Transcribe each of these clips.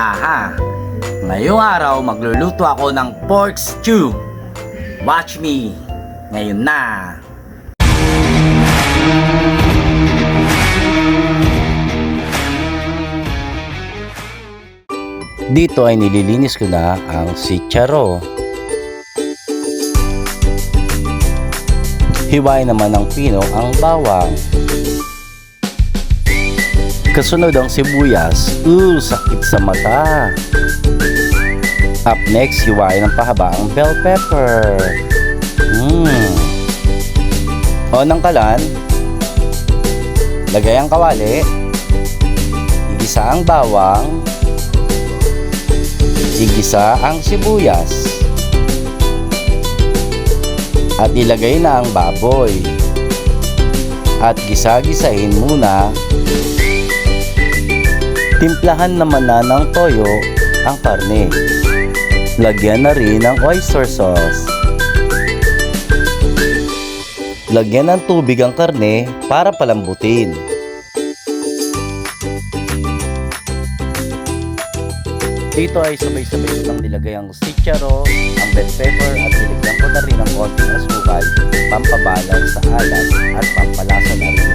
Aha! Ngayong araw magluluto ako ng pork stew. Watch me! Ngayon na! Dito ay nililinis ko na ang sitsyaro. Hiwain naman ng pino ang bawang. Kasunod ang sibuyas. Sakit sa mata. Up next, hiwain ng pahaba ang bell pepper. O ng kalan. Lagay ang kawali. Igisa ang bawang. Igisa ang sibuyas. At ilagay na ang baboy. At gisa-gisahin muna. Timplahan naman na ng toyo ang karne. Lagyan na rin ng oyster sauce. Lagyan ng tubig ang karne para palambutin. Dito ay sabay-sabay ko nang nilagay ang sitsyaro, ang bell pepper at nilagyan ko na rin ng konting asukal, pampabalag sa alat at pampalasa na rin.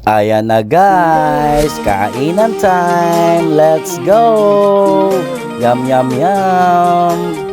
Ayan na guys, kainan time! Let's go! Yum yum yum!